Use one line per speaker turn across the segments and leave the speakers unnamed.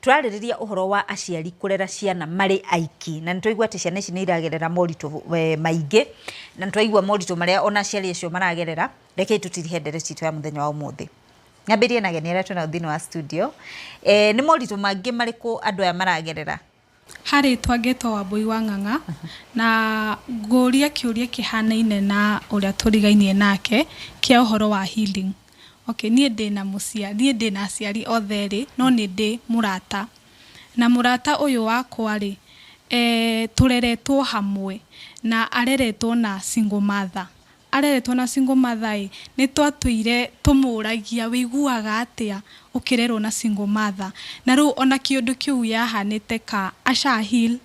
turarĩrĩria ũhoro wa aciari kũrera ciana marĩ aiki na nĩtwaigua atĩ ciana ici nĩ iragerera moritũ maingĩ na nĩtwaigua moritũ marĩa ona aciari acio maragerera. Rekei tũtirihe Ndereti citũ ya mũthenya wa ũmũthĩ. Nyambĩrĩrie na ageni arĩa twĩnao thĩinĩ wa studio. Nĩ moritũ mangĩ marĩkũ andũ aya maragerera?
Harĩ twangetwo Wambui wa Ng'ang'a na ngũria kĩũria kĩhanaine na ũrĩa tũrigainie nake kĩa ũhoro wa healing. Okay, niĩ ndĩna aciari othe rĩ, no nĩ ndĩ mũrata. Na mũrata ũyũ wakwa rĩ, tũreretwo hamwe na areretwo na single mother. Areretwo na single mother ĩ, nĩ twatũire tũmũragia wĩiguaga atĩa ũkĩrerwo na single mother. Na rĩu ona kĩũndũ kĩu yahanĩte ka aca heal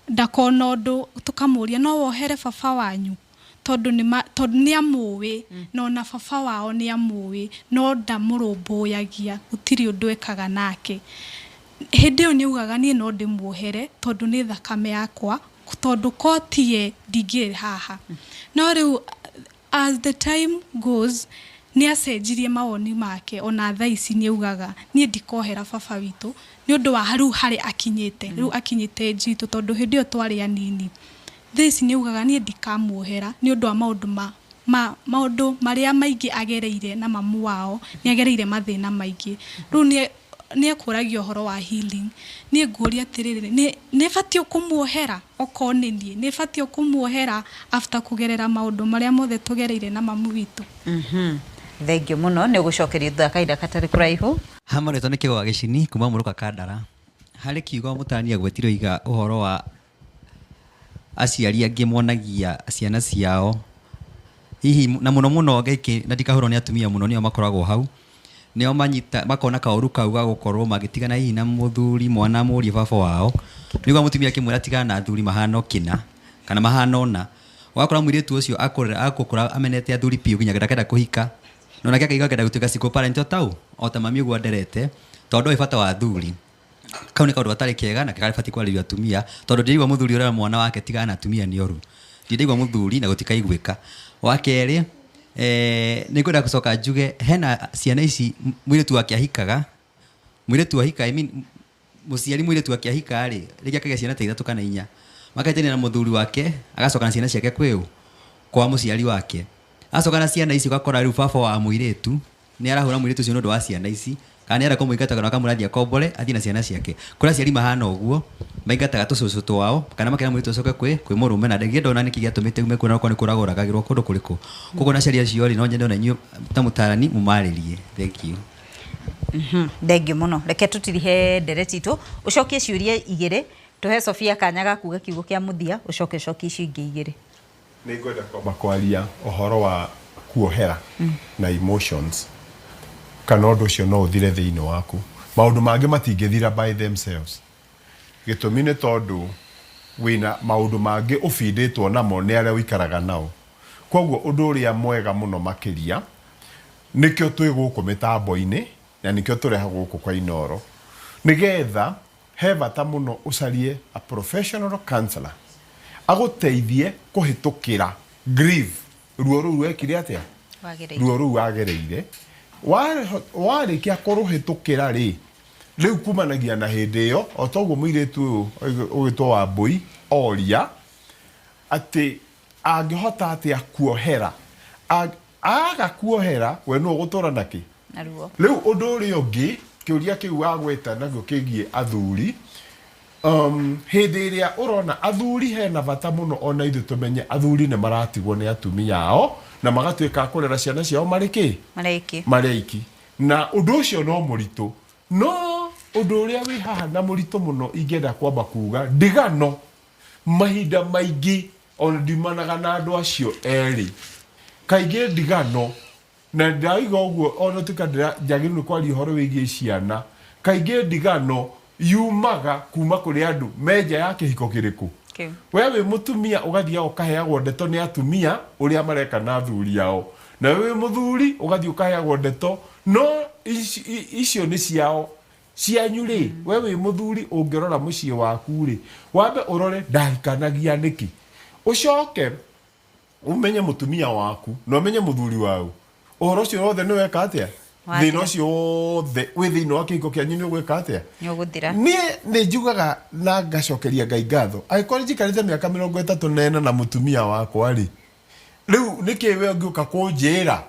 ndakona ũndũ tũkamũria no wohere baba wanyu tondũ nĩ amũĩ na ona baba wao nĩ amũĩ no ndamũrũmbũyagia gũtirĩ ũndũ ekaga nake. Hĩndĩ ĩyo nĩugaga niĩ no ndĩmuohere tondũ nĩ thakame yakwa tondũ kotie ndingĩrĩ haha. No rĩu as the time goes nĩ acenjirie mawoni make ona thaa ici nĩugaga niĩ ndikohera baba witũ nĩ ũndũ wa rĩu harĩ akinyĩte rĩu akinyĩte njitũ tondũ hĩndĩ ĩyo twarĩ anini. This nĩugaga niĩ ndikamuohera nĩ ũndũ wa maũndũ marĩa maingĩ agereire na mamu wao nĩ agereire mathĩna maingĩ. Rĩu nĩ ekũragia ũhoro wa healing. Niĩ ngũria atĩrĩrĩ nĩ batiĩ kũmuohera okorwo nĩ niĩ nĩ batiĩ kũmuohera after kũgerera maũndũ marĩa mothe tũgereire na mamu witũ.
Thengiũ mũno nĩ ũgũcokeria thutha kahinda katarĩ kũraihu.
Hamarĩtwo nĩ Kĩgwa Gĩcini kuma Mũrũka Kandara. Harĩ kiugo mũtania gwetirio iga ũhoro wa aciari angĩ monagia ciana ciao hihi na mũno gĩkĩ na ndikahũrwo nĩ atumia mũno nĩo makoragwo hau nĩo manyita makona kaũru kau ga gũkorwo magĩtigana hihi na mũthuri mwana mũriũ baba wao nĩguo mũtumia akĩmwĩra tigana na athuri mahana kĩna kana mahana ona wakora mũirĩtu ũcio akũkũra amenete athuri piũ nginya ndakenda kũhika no nake akaigagĩra gũtuĩka single parent o ta mami ũguo Ndereti tondũ bata wa athuri. Kau nĩ kaũndũ gatarĩ kega na kagabati kwarĩrio atumia tondũ ndĩrigwa mũthuri ũrera mwana wake tigana na atumia nĩ oru. Ndĩrigwa mũthuri na gũtikaiguĩka. Wa kerĩ nĩ ngwenda gũcoka njuge hena ciana ici mũirĩtu wake ahikaga mũirĩtu ahika mũciari mũirĩtu wake ahika rĩ rĩngĩ akagĩa ciana ta 3 kana 4 makaitania na mũthuri wake agacoka na ciana ciake kwa mũciari wake acoka na ciana ici gakora rĩu baba wa mũirĩtu nĩ arahũra mũirĩtu ũcio nĩ ũndũ wa ciana ici kana nĩ arakũmũingataga na akamũrathia kombore athiĩ na ciana ciake. Kũrĩa aciari mahana ũguo maingataga tũcũcũ twao kana makĩra mũirĩtu ũcoke kwĩ mũrũme na ndĩngĩ ndona nĩ kĩgĩatũmĩte ume kwĩna nĩ kũragũragagĩrwo kũndũ kũrĩkũ. Koguo na aciari acio rĩ no nyende ona inyuĩ ta mũtarani mũmarĩrie. Thank you.
Thengiũ mũno. Reke tũtirihe Ndereti citũ ũcokie ciũria igĩrĩ tũhe Sofia kanya ga kuga kiugo kĩa mũthia ũcoke icio ingĩ igĩrĩ.
Nĩ ngwenda kwamba kwaria ũhoro wa kuohera na emotions kana ũndũ ũcio no ũthire thĩinĩ waku. Maũndũ mangĩ matingĩthira by themselves. Gĩtũmi nĩ tondũ wĩna maũndũ mangĩ ũbindĩtwo namo nĩ arĩa ũikaraga nao. Koguo ũndũ ũrĩa mwega mũno makĩria nĩkĩo twĩ gũkũ mĩtambo-inĩ na nĩkĩo tũrehagwo gũkũ kwa Inooro nĩgetha he bata mũno ũcarie a professional counselor agũteithie kũhĩtũkĩra grief ruo rũu wekire atĩa ruo rũu wagereire warĩkia kũrũhĩtũkĩra rĩ rĩu kumanagia na hĩndĩ ĩyo o toguo mũirĩtu ũyũ ũgĩtwo Wambui oria atĩ angĩhota atĩa kuohera aga kuohera we no ũgũtũra nakĩ rĩu ũndũ ũrĩa ũngĩ kĩũria kĩu wagweta naguo kĩgiĩ athuri hĩndĩ ĩrĩa ũrona athuri hena bata mũno ona ithuĩ tũmenye athuri nĩ maratigwo nĩ atumia ao na magatuĩka kũrera ciana ciao marĩ aiki na ũndũ ũcio no mũritũ no ũndũ ũrĩa wĩ haha na mũritũ mũno ingĩenda kwamba kuga ndigano mahinda maingĩ ona ndimanaga na andũ acio erĩ kaingĩ ndigano na ndaiga ũguo ona njagĩrĩirwo kwaria ũhoro wĩgiĩ ciana kaingĩ ndigano yumaga kuma kũrĩ andũ menja ya kĩhiko kĩrĩkũ we wĩ mũtumia ũgathiĩ ũkaheagwo ndeto nĩ atumia ũrĩa mareka na athuri ao na wĩ mũthuri ũgathiĩ ũkaheagwo ndeto no icio nĩ ciao cianyu rĩ we wĩ mũthuri ũngĩrora mũciĩ waku rĩ wambe ũrore ndahikanagia nĩkĩ ũcoke ũmenye mũtumia waku na ũmenye mũthuri wao ũhoro ũcio wothe nĩ weka atĩa thina ucio wothe wi thiini wa kihiko kianyu ni ugwika atia
ni uguthira
ni njugaga na ngacokeria Ngai ngatho agikora njikarite miaka 34 na mutumia wakwa ri riu niki we ngiuka kunjira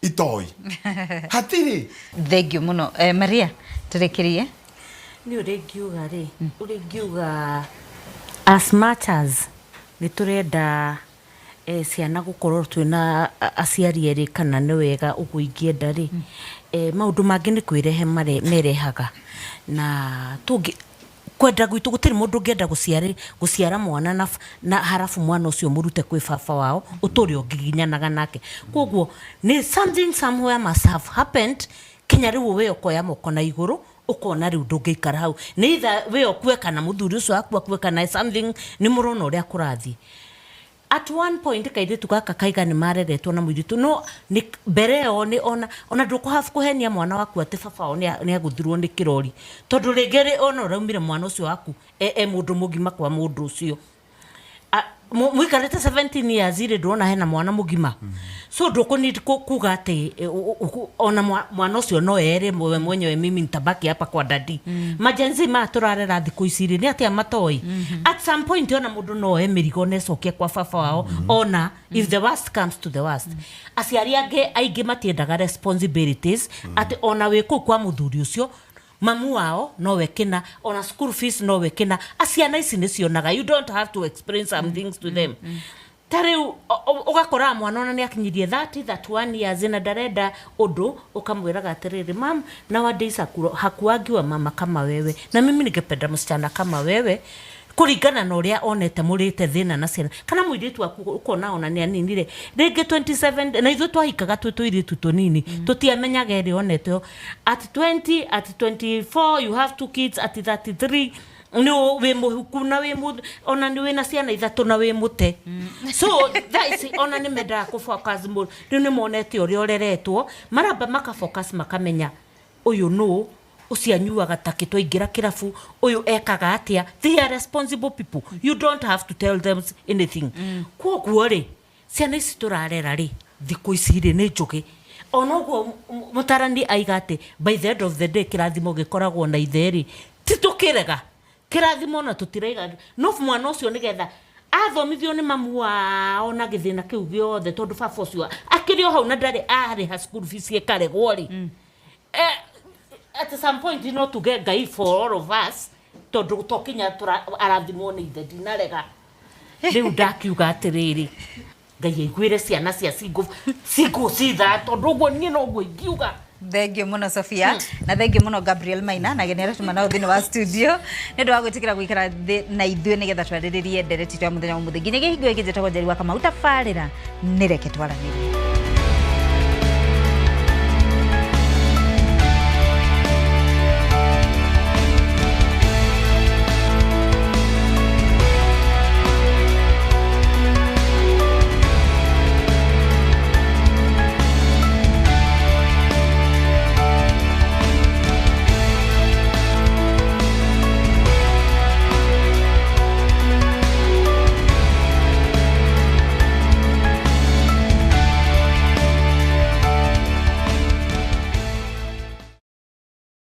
itoi hatiri
thengio muno Maria turekerie
ni urengiuga ri urengiuga as much as ni turenda ciana gukorwo twina aciari eri kana ni wega ugu ingienda ri maundu mangi ni kwirehe merehaga na tungi kwenda gwitu gutiri mundu ngienda guciara mwana na harafu mwana ucio murute kwi baba wao uturi ongiginyanaga nake koguo ni something somewhere must have happened kinya riu we okoya moko na iguru ukona riu ndungiikara hau ni either we okue kana muthuri ucio akue kana something ni murona uria kurathi at one point kairitu gaka kaiga ni mareretwo na muiritu no ni mbere yo ni ona ndukuhafu kuhenia mwana waku ati baba wao ni aguthirwo ni kirori tondu ringere ona uraumire mwana ucio waku mundu mugima kwa mundu ucio muikarite 17 years ire ndona hena mwana mugima so ndoko need kuga ati ona mwana ucio no ere mwenyewe mimi nitabaki hapa kwa dadi majenzi ma turarera thiku iciri ni ati amatoi at some point ona mundu no emirigo necoke kwa baba wao ona if the worst comes to the worst aciari aingi matiendaga responsibilities ati ona wiku kwa muthuri ucio mamu wao no wekena ona school fees no wekena aciana ici ni cionaga you don't have to explain some things to them tariu ugakora mwana ona ni akinyirie 31 years na dareda undu ukamwiraga atiriri mam nowadays hakuagiwa mama kama wewe na mimi ningependa msichana kama wewe kuringana na uria onete murite thina na ciana kana muiritu waku ukona ona ni aninire ringi 27 na ithu twahikaga twituiritu tunini tutiamenyaga eri onete at 20 at 24 you have 2 kids at 33 no we muhuku na we ona ni we na ciana ithatu na we mute so that is ona ni menda ku focus more riu ni monete uria oreretwo maramba maka focus makamenya uyu no ucianyuaga take twaingira kirafu uyu ekaga atia they are responsible people you don't have to tell them anything koguo ri ciana ici turarera ri thiku ici ri ni njugi onoguo mutarani aigate by the end of the day kirathimo gikoragwo na itheri titukirega kirathimo na tutiraiga no mwana ucio nigetha athomithio ni mamu wao na githina kiu giothe tondu baba ucio akirio hau na ndari ari ha school fees ikaregwo ri at some point you know to get Ngai for all of us tondu tokinya arathimo ni ithe dinarega riu ndakiuga atiriri Ngai aiguire ciana cia singo citha tondu guo ni no guo ingiuga
thengio muno Sofia na thengio muno Gabriel Maina na genera tumana thini wa studio ni ndo gwitikira gwikara na ithue nigetha twariririe ndereti twa muthenya wa muthingi ni gihingo gikijeta kwa jeri wa kama utafarira nireke twaranire